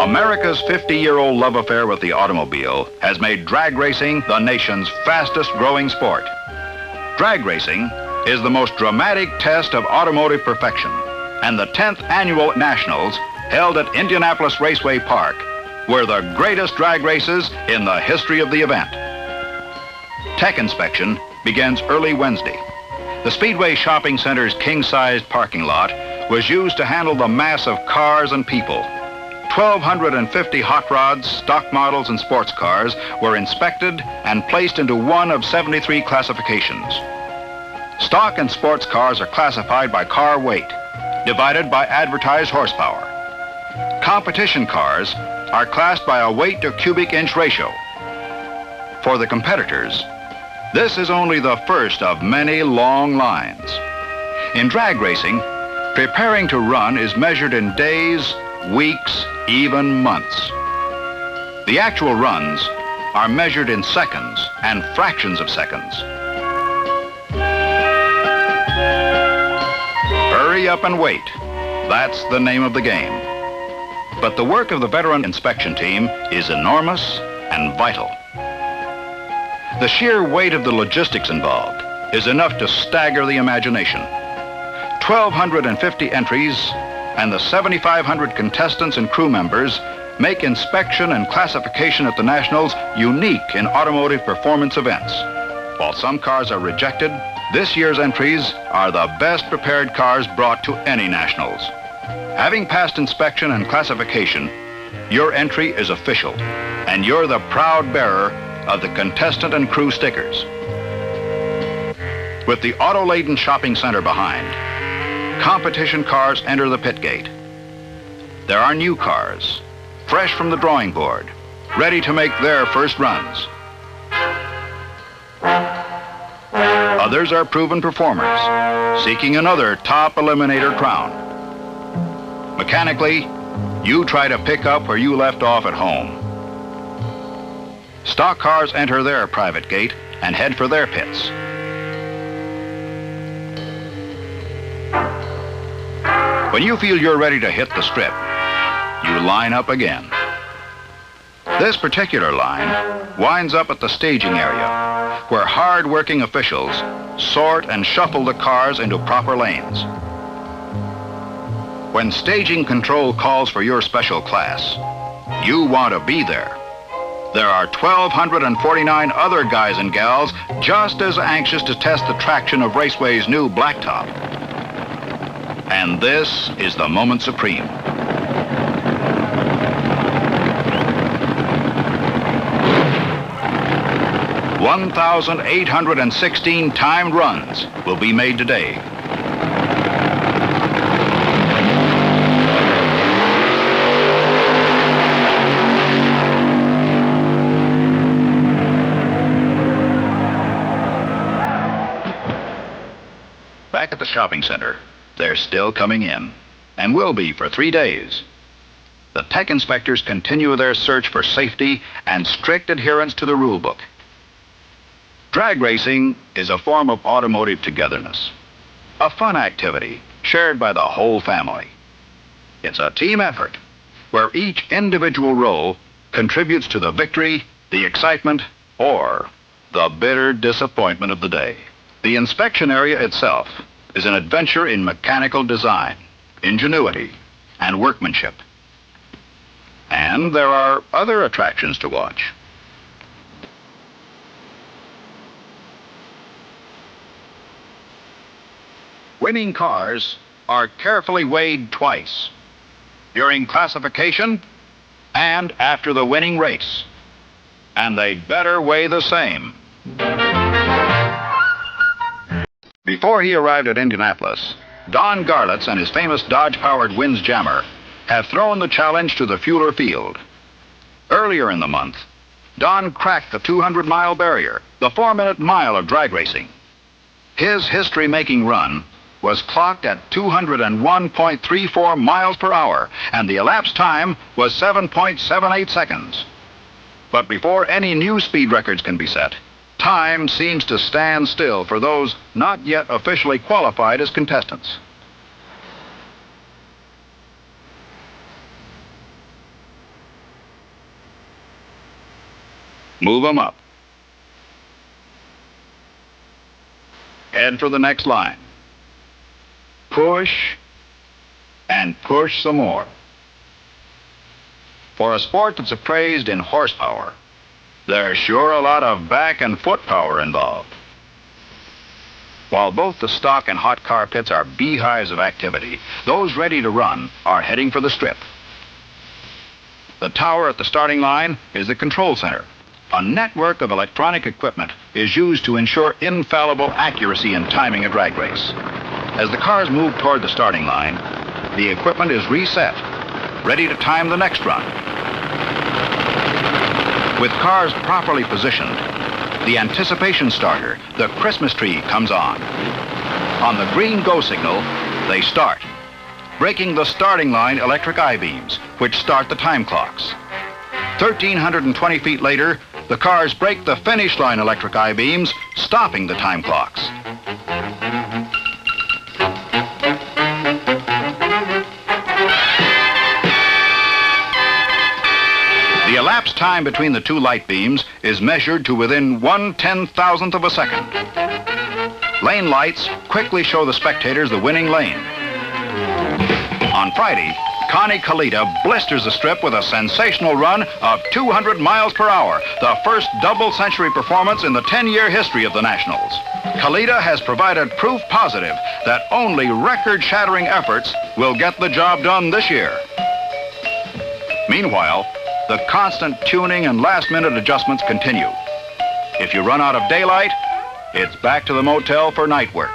America's 50-year-old love affair with the automobile has made drag racing the nation's fastest-growing sport. Drag racing is the most dramatic test of automotive perfection, and the 10th Annual Nationals, held at Indianapolis Raceway Park, were the greatest drag races in the history of the event. Tech inspection begins early Wednesday. The Speedway Shopping Center's king-sized parking lot was used to handle the mass of cars and people. 1,250 hot rods, stock models, and sports cars were inspected and placed into one of 73 classifications. Stock and sports cars are classified by car weight, divided by advertised horsepower. Competition cars are classed by a weight to cubic inch ratio. For the competitors, this is only the first of many long lines. In drag racing, preparing to run is measured in days, weeks, even months. The actual runs are measured in seconds and fractions of seconds. Hurry up and wait. That's the name of the game. But the work of the veteran inspection team is enormous and vital. The sheer weight of the logistics involved is enough to stagger the imagination. 1,250 entries and the 7,500 contestants and crew members make inspection and classification at the Nationals unique in automotive performance events. While some cars are rejected, this year's entries are the best prepared cars brought to any Nationals. Having passed inspection and classification, your entry is official, and you're the proud bearer of the contestant and crew stickers. With the auto-laden shopping center behind, competition cars enter the pit gate. There are new cars, fresh from the drawing board, ready to make their first runs. Others are proven performers, seeking another top eliminator crown. Mechanically, you try to pick up where you left off at home. Stock cars enter their private gate and head for their pits. When you feel you're ready to hit the strip, you line up again. This particular line winds up at the staging area, where hard-working officials sort and shuffle the cars into proper lanes. When staging control calls for your special class, you want to be there. There are 1,249 other guys and gals just as anxious to test the traction of Raceway's new blacktop. And this is the moment supreme. (1,816 timed runs will be made today. Back at the shopping center, they're still coming in, and will be for 3 days. The tech inspectors continue their search for safety and strict adherence to the rule book. Drag racing is a form of automotive togetherness, a fun activity shared by the whole family. It's a team effort where each individual role contributes to the victory, the excitement, or the bitter disappointment of the day. The inspection area itself is an adventure in mechanical design, ingenuity, and workmanship. And there are other attractions to watch. Winning cars are carefully weighed twice, during classification and after the winning race. And they'd better weigh the same. Before he arrived at Indianapolis, Don Garlits and his famous Dodge-powered Windjammer have thrown the challenge to the Fueler field. Earlier in the month, Don cracked the 200-mile barrier, the 4-minute mile of drag racing. His history-making run was clocked at 201.34 miles per hour, and the elapsed time was 7.78 seconds. But before any new speed records can be set, time seems to stand still for those not yet officially qualified as contestants. Move them up. Head for the next line. Push and push some more. For a sport that's appraised in horsepower, there's sure a lot of back and foot power involved. While both the stock and hot car pits are beehives of activity, those ready to run are heading for the strip. The tower at the starting line is the control center. A network of electronic equipment is used to ensure infallible accuracy in timing a drag race. As the cars move toward the starting line, the equipment is reset, ready to time the next run. With cars properly positioned, the anticipation starter, the Christmas tree, comes on. On the green go signal, they start, breaking the starting line electric I-beams, which start the time clocks. 1,320 feet later, the cars break the finish line electric I-beams, stopping the time clocks. The elapsed time between the two light beams is measured to within 1/10,000th of a second. Lane lights quickly show the spectators the winning lane. On Friday, Connie Kalita blisters the strip with a sensational run of 200 miles per hour, the first double-century performance in the 10-year history of the Nationals. Kalita has provided proof positive that only record-shattering efforts will get the job done this year. Meanwhile, the constant tuning and last-minute adjustments continue. If you run out of daylight, it's back to the motel for night work.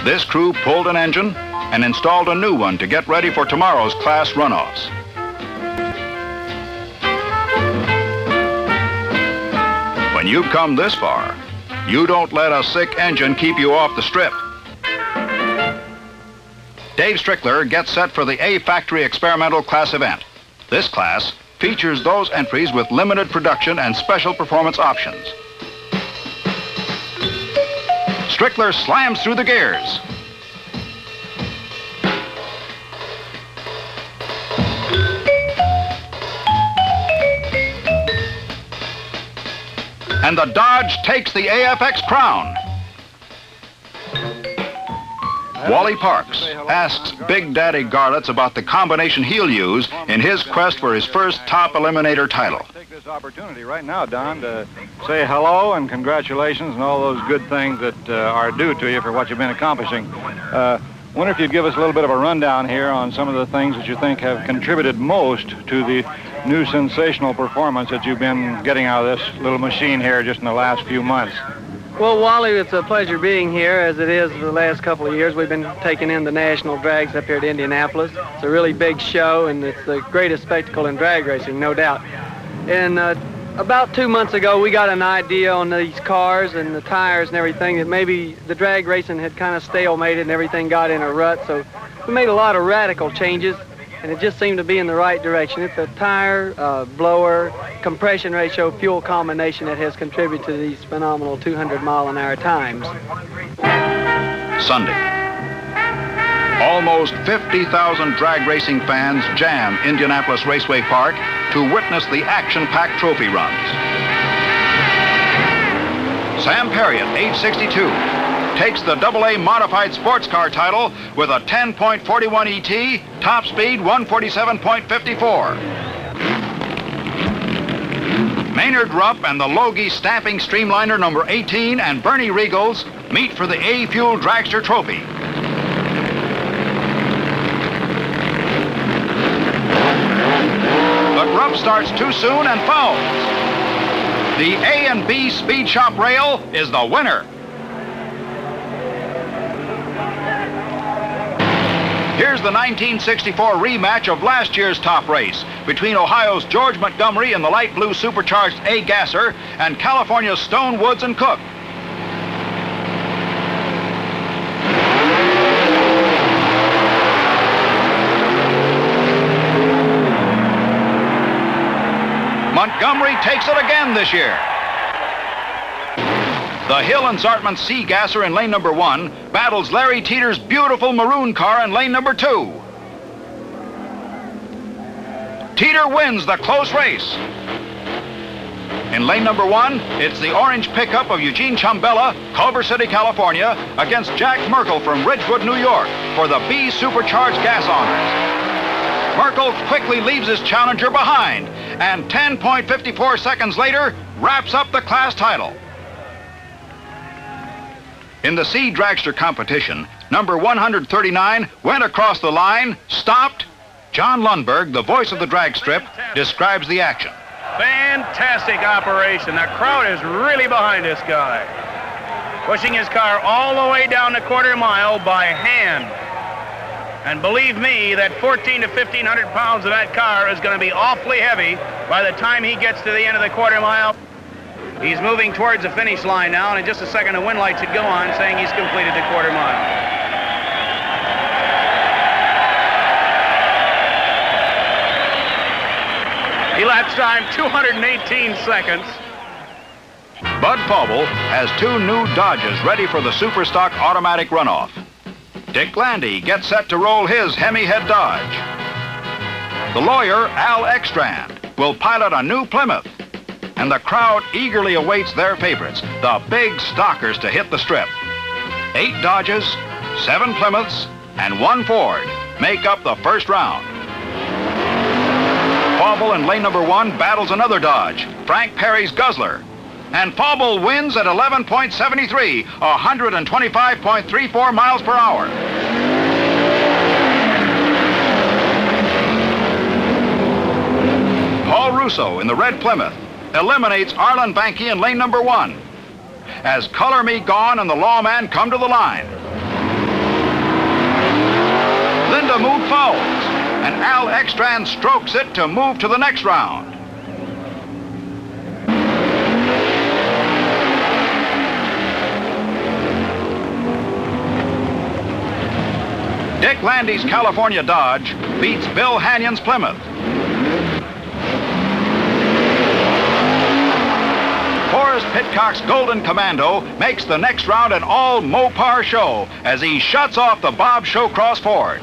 This crew pulled an engine and installed a new one to get ready for tomorrow's class runoffs. When you've come this far, you don't let a sick engine keep you off the strip. Dave Strickler gets set for the A Factory Experimental Class event. This class features those entries with limited production and special performance options. Strickler slams through the gears. And the Dodge takes the AFX crown. Wally Parks asks Big Daddy Garlits about the combination he'll use in his quest for his first top eliminator title. Take this opportunity right now, Don, to say hello and congratulations and all those good things that are due to you for what you've been accomplishing. Wonder if you'd give us a little bit of a rundown here on some of the things that you think have contributed most to the new sensational performance that you've been getting out of this little machine here just in the last few months. Well, Wally, it's a pleasure being here, as it is for the last couple of years. We've been taking in the national drags up here at Indianapolis. It's a really big show, and it's the greatest spectacle in drag racing, no doubt. And about 2 months ago, we got an idea on these cars and the tires and everything that maybe the drag racing had kind of stalemated and everything got in a rut. So we made a lot of radical changes, and it just seemed to be in the right direction. It's a tire, blower, compression ratio, fuel combination that has contributed to these phenomenal 200-mile-an-hour times. Sunday. Almost 50,000 drag racing fans jam Indianapolis Raceway Park to witness the action-packed trophy runs. Sam Perriott, age 62, takes the AA Modified Sports Car title with a 10.41 ET, top speed 147.54. Maynard Rupp and the Logie Stamping Streamliner number 18 and Bernie Regals meet for the A-Fuel Dragster Trophy. But Rupp starts too soon and fouls. The A and B Speed Shop rail is the winner. Here's the 1964 rematch of last year's top race between Ohio's George Montgomery in the light blue supercharged A Gasser and California's Stone Woods and Cook. Montgomery takes it again this year. The Hill and Zartman C Gasser in lane number 1 battles Larry Teeter's beautiful maroon car in lane number 2. Teeter wins the close race. In lane number 1, it's the orange pickup of Eugene Chumbella, Culver City, California, against Jack Merkel from Ridgewood, New York, for the B Supercharged Gas Honors. Merkel quickly leaves his challenger behind, and 10.54 seconds later, wraps up the class title. In the C Dragster competition, number 139 went across the line, stopped. John Lundberg, the voice of the drag strip, describes the action. Fantastic operation. The crowd is really behind this guy. Pushing his car all the way down the quarter mile by hand. And believe me, that 1,400 to 1,500 pounds of that car is going to be awfully heavy by the time he gets to the end of the quarter mile. He's moving towards the finish line now, and in just a second the wind lights would go on saying he's completed the quarter mile. Elapsed time 218 seconds. Bud Fauble has 2 new Dodges ready for the Superstock automatic runoff. Dick Landy gets set to roll his Hemi head Dodge. The lawyer, Al Ekstrand, will pilot a new Plymouth. And the crowd eagerly awaits their favorites, the big stockers to hit the strip. 8 Dodges, 7 Plymouths, and 1 Ford make up the first round. Fauble in lane number 1 battles another Dodge, Frank Perry's Guzzler. And Fauble wins at 11.73, 125.34 miles per hour. Paul Russo in the red Plymouth eliminates Arlen Banky in lane number 1. As Color Me Gone and the Lawman come to the line. Linda Mood fouls, and Al Ekstrand strokes it to move to the next round. Dick Landy's California Dodge beats Bill Hanyon's Plymouth. Forrest Pitcock's Golden Commando makes the next round an all-Mopar show as he shuts off the Bob Showcross Ford.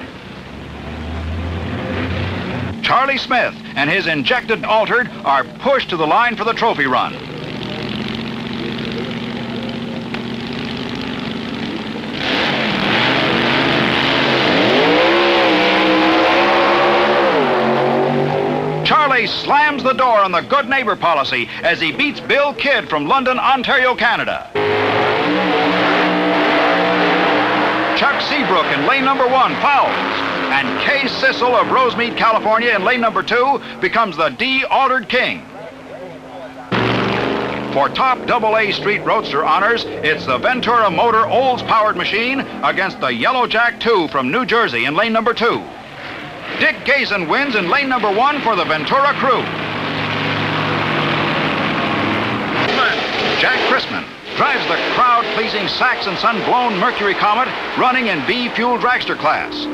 Charlie Smith and his injected Altered are pushed to the line for the trophy run. Charlie slams the door on the good neighbor policy as he beats Bill Kidd from London, Ontario, Canada. Chuck Seabrook in lane number 1 fouls, and Kay Sissel of Rosemead, California in lane number 2 becomes the D-Altered King. For top AA Street Roadster honors, it's the Ventura Motor Olds-powered machine against the Yellow Jack 2 from New Jersey in lane number 2. Dick Gazen wins in lane number 1 for the Ventura crew. Jack Chrisman drives the crowd-pleasing Saxon Sun-blown Mercury Comet running in B-Fuel Dragster class.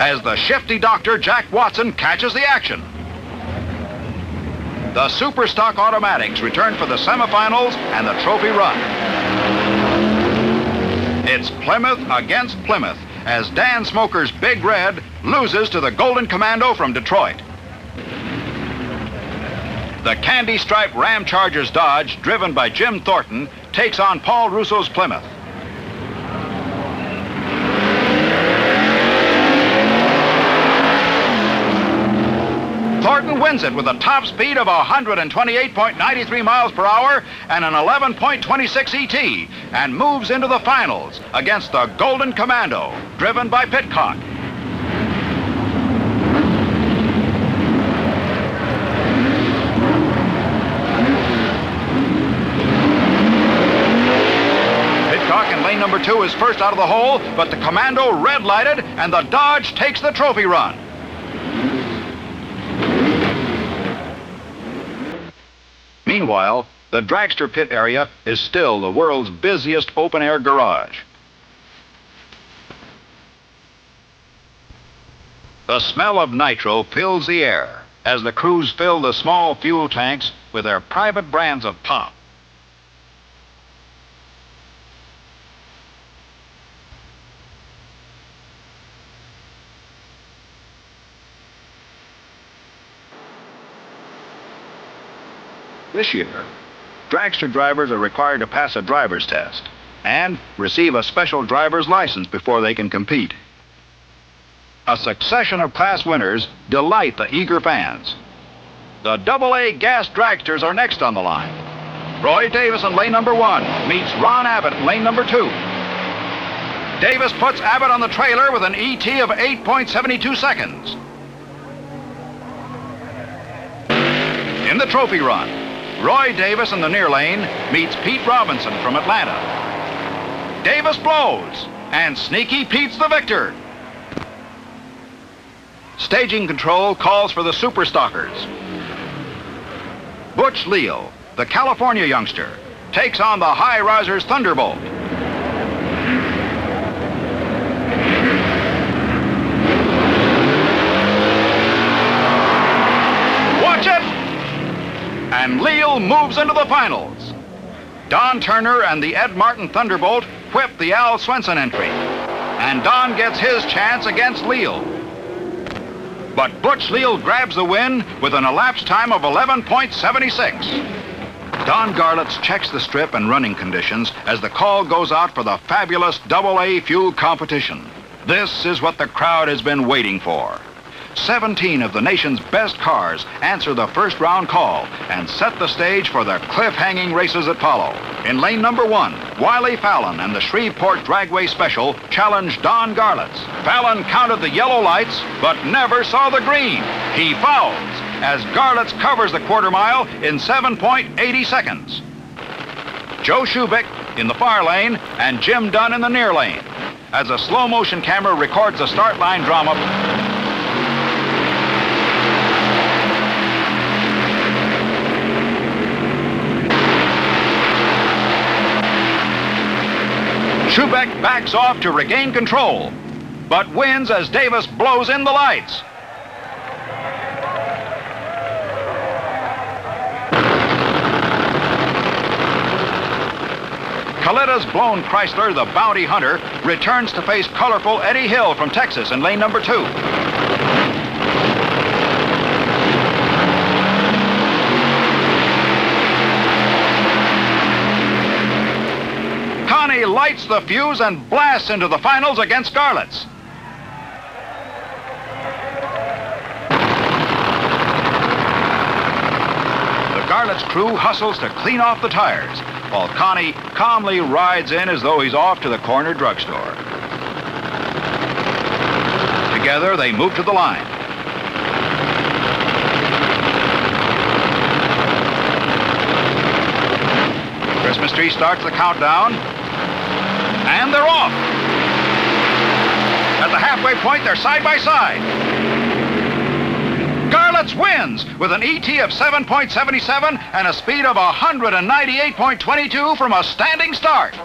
As the shifty doctor Jack Watson catches the action. The Superstock Automatics return for the semifinals and the trophy run. It's Plymouth against Plymouth as Dan Smoker's Big Red loses to the Golden Commando from Detroit. The Candy Stripe Ram Chargers Dodge, driven by Jim Thornton, takes on Paul Russo's Plymouth. Thornton wins it with a top speed of 128.93 miles per hour and an 11.26 ET and moves into the finals against the Golden Commando, driven by Pitcock. Pitcock in lane number 2 is first out of the hole, but the Commando red-lighted and the Dodge takes the trophy run. Meanwhile, the dragster pit area is still the world's busiest open-air garage. The smell of nitro fills the air as the crews fill the small fuel tanks with their private brands of pop. This year, dragster drivers are required to pass a driver's test and receive a special driver's license before they can compete. A succession of class winners delight the eager fans. The AA gas dragsters are next on the line. Roy Davis in lane number 1 meets Ron Abbott in lane number 2. Davis puts Abbott on the trailer with an ET of 8.72 seconds. In the trophy run, Roy Davis in the near lane meets Pete Robinson from Atlanta. Davis blows, and Sneaky Pete's the victor. Staging control calls for the Super Stalkers. Butch Leal, the California youngster, takes on the High Risers Thunderbolt. Watch it! And Leal moves into the finals. Don Turner and the Ed Martin Thunderbolt whip the Al Swenson entry. And Don gets his chance against Leal. But Butch Leal grabs the win with an elapsed time of 11.76. Don Garlits checks the strip and running conditions as the call goes out for the fabulous AA fuel competition. This is what the crowd has been waiting for. 17 of the nation's best cars answer the first round call and set the stage for the cliff-hanging races that follow. In lane number 1, Wiley Fallon and the Shreveport Dragway Special challenged Don Garlits. Fallon counted the yellow lights, but never saw the green. He fouls as Garlits covers the quarter mile in 7.80 seconds. Joe Schubick in the far lane and Jim Dunn in the near lane. As a slow-motion camera records the start line drama, Schubeck backs off to regain control, but wins as Davis blows in the lights. Kalitta's blown Chrysler, the Bounty Hunter, returns to face colorful Eddie Hill from Texas in lane number 2. Connie lights the fuse and blasts into the finals against Garlits. The Garlits crew hustles to clean off the tires, while Connie calmly rides in as though he's off to the corner drugstore. Together, they move to the line. Christmas tree starts the countdown, and they're off. At the halfway point, they're side by side. Garlits wins with an ET of 7.77 and a speed of 198.22 from a standing start.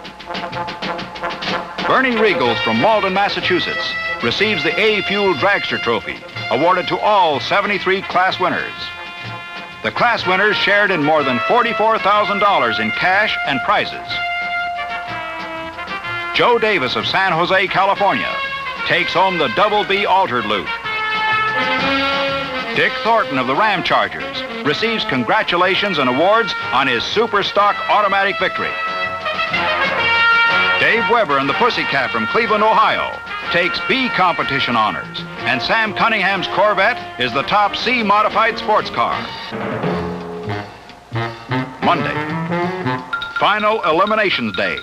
Bernie Regals from Malden, Massachusetts, receives the A-Fuel Dragster Trophy, awarded to all 73 class winners. The class winners shared in more than $44,000 in cash and prizes. Joe Davis of San Jose, California, takes home the Double B altered loot. Dick Thornton of the Ram Chargers receives congratulations and awards on his super stock automatic victory. Dave Weber and the Pussycat from Cleveland, Ohio, takes B competition honors, and Sam Cunningham's Corvette is the top C modified sports car. Monday, final eliminations day.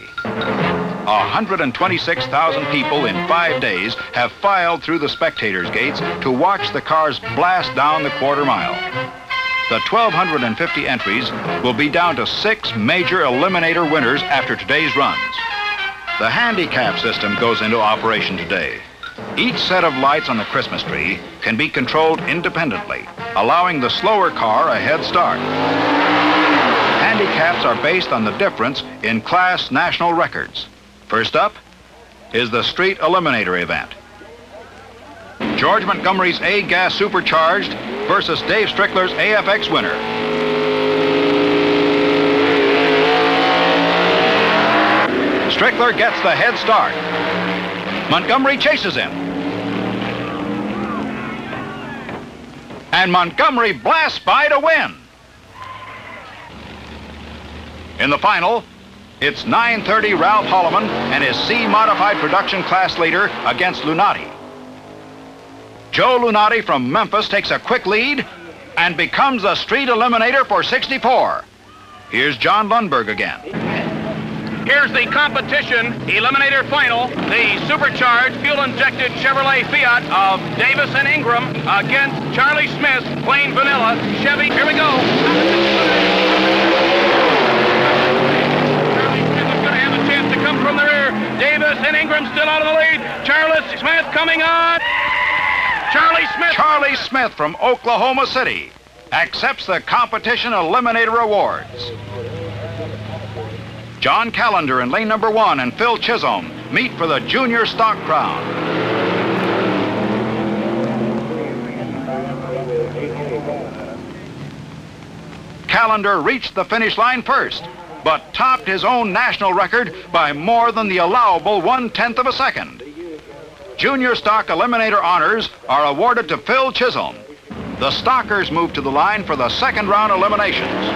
126,000 people in 5 days have filed through the spectators' gates to watch the cars blast down the quarter mile. The 1,250 entries will be down to 6 major eliminator winners after today's runs. The handicap system goes into operation today. Each set of lights on the Christmas tree can be controlled independently, allowing the slower car a head start. Handicaps are based on the difference in class national records. First up is the Street Eliminator event. George Montgomery's A-Gas Supercharged versus Dave Strickler's AFX winner. Strickler gets the head start. Montgomery chases him. And Montgomery blasts by to win. In the final, it's 930 Ralph Holloman and his C-modified production class leader against Lunati. Joe Lunati from Memphis takes a quick lead and becomes the street eliminator for 64. Here's John Lundberg again. Here's the competition eliminator final. The supercharged fuel-injected Chevrolet Fiat of Davis and Ingram against Charlie Smith's plain vanilla Chevy. Here we go. Charlie Smith is going to have a chance to come from the rear. Davis and Ingram still out of the lead. Charlie Smith coming on. Charlie Smith from Oklahoma City accepts the competition eliminator awards. John Callender in lane number 1 and Phil Chisholm meet for the junior stock crown. Callender reached the finish line first, but topped his own national record by more than the allowable 1/10 of a second. Junior stock eliminator honors are awarded to Phil Chisholm. The stockers move to the line for the second round eliminations.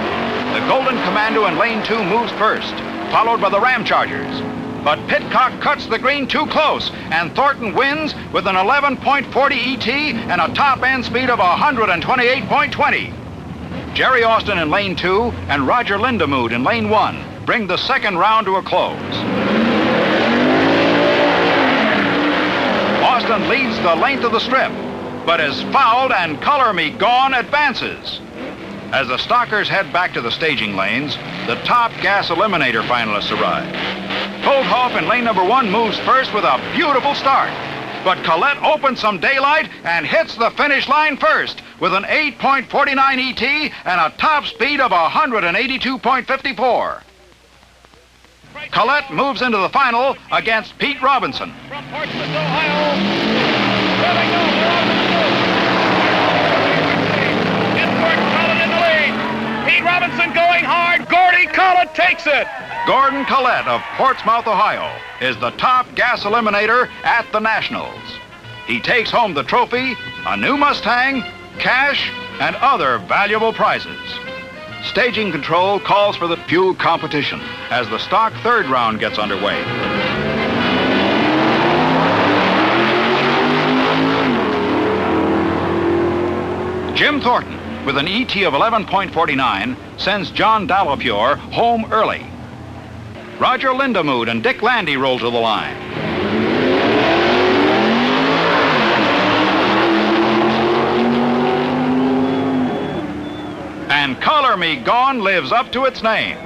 The Golden Commando in lane 2 moves first, followed by the Ram Chargers. But Pitcock cuts the green too close, and Thornton wins with an 11.40 ET and a top-end speed of 128.20. Jerry Austin in lane 2 and Roger Lindemood in lane 1 bring the second round to a close. Austin leads the length of the strip, but is fouled and Color Me Gone advances. As the stockers head back to the staging lanes, the top gas eliminator finalists arrive. Holdhoff in lane number 1 moves first with a beautiful start, but Collette opens some daylight and hits the finish line first with an 8.49 ET and a top speed of 182.54. Collette moves into the final against Pete Robinson. From Portsmouth, Ohio. Here we go. Pete Robinson going hard. Gordy Collett takes it. Gordon Collette of Portsmouth, Ohio, is the top gas eliminator at the Nationals. He takes home the trophy, a new Mustang, cash, and other valuable prizes. Staging control calls for the fuel competition as the stock third round gets underway. Jim Thornton, with an ET of 11.49, sends John Dallafure home early. Roger Lindemood and Dick Landy roll to the line. And Color Me Gone lives up to its name.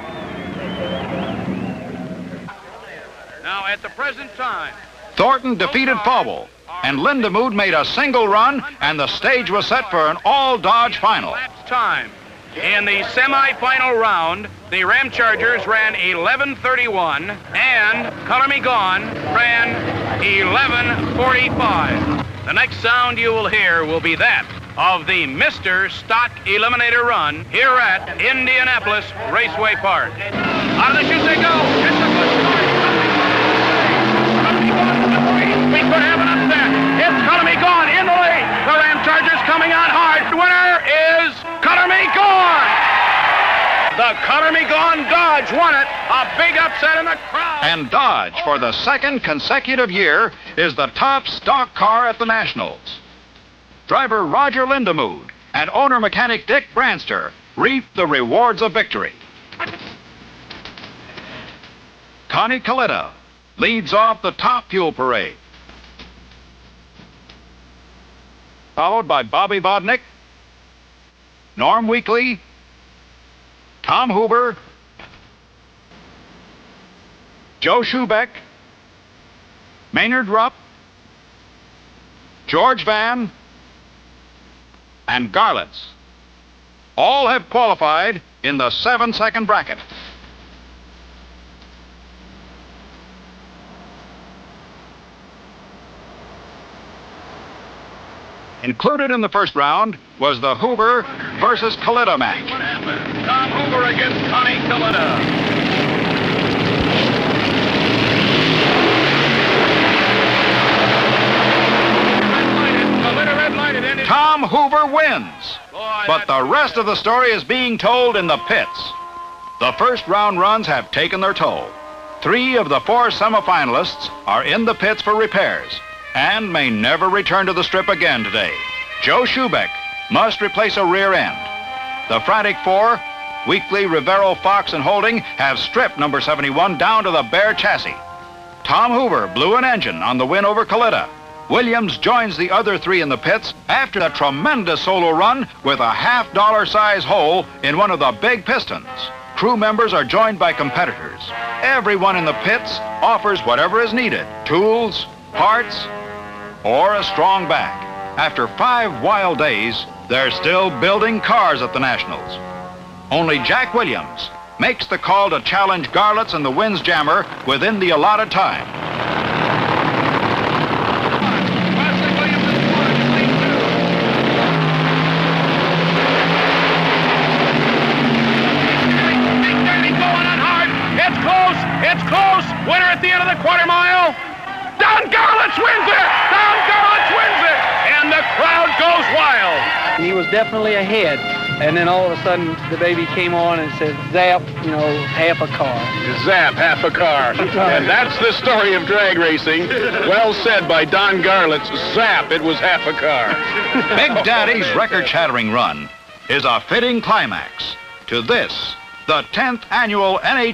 Now at the present time, Thornton defeated Fauble, and Lindemood made a single run, and the stage was set for an all-Dodge final. last time. In the semi-final round, the Ram Chargers ran 11:31, and Color Me Gone ran 11:45. The next sound you will hear will be that of the Mr. Stock Eliminator Run here at Indianapolis Raceway Park. Out of the chute they go. It's a good start. We could have an upset. It's Color Me Gone in the lead. The Ram Chargers coming on hard. The winner is Color Me Gone. The Color Me Gone Dodge won it. A big upset in the crowd. And Dodge, for the second consecutive year, is the top stock car at the Nationals. Driver Roger Lindemood and owner-mechanic Dick Branster reap the rewards of victory. Connie Coletta leads off the top fuel parade, followed by Bobby Vodnick, Norm Weekly, Tom Huber, Joe Schubeck, Maynard Rupp, George Vann, and Garlits. All have qualified in the 7-second bracket. Included in the first round was the Hoover versus Coletta match. What happened? Tom Hoover against Connie Coletta. Tom Hoover wins, but the rest of the story is being told in the pits. The first round runs have taken their toll. 3 of the 4 semifinalists are in the pits for repairs and may never return to the strip again today. Joe Schubeck must replace a rear end. The Frantic 4, Weekly, Rivero, Fox, and Holding have stripped number 71 down to the bare chassis. Tom Hoover blew an engine on the win over Kalita. Williams joins the other 3 in the pits after a tremendous solo run with a $half size hole in one of the big pistons. Crew members are joined by competitors. Everyone in the pits offers whatever is needed, tools, parts, or a strong back. After 5 wild days, they're still building cars at the Nationals. Only Jack Williams makes the call to challenge Garlits and the Windjammer within the allotted time. It's close. Winner at the end of the quarter mile. Don Garlits wins it. Don Garlits wins it. And the crowd goes wild. He was definitely ahead. And then all of a sudden, the baby came on and said, zap, half a car. Zap, half a car. And that's the story of drag racing. Well said by Don Garlits. Zap, it was half a car. Big Daddy's record-shattering run is a fitting climax to this, the 10th annual NHRA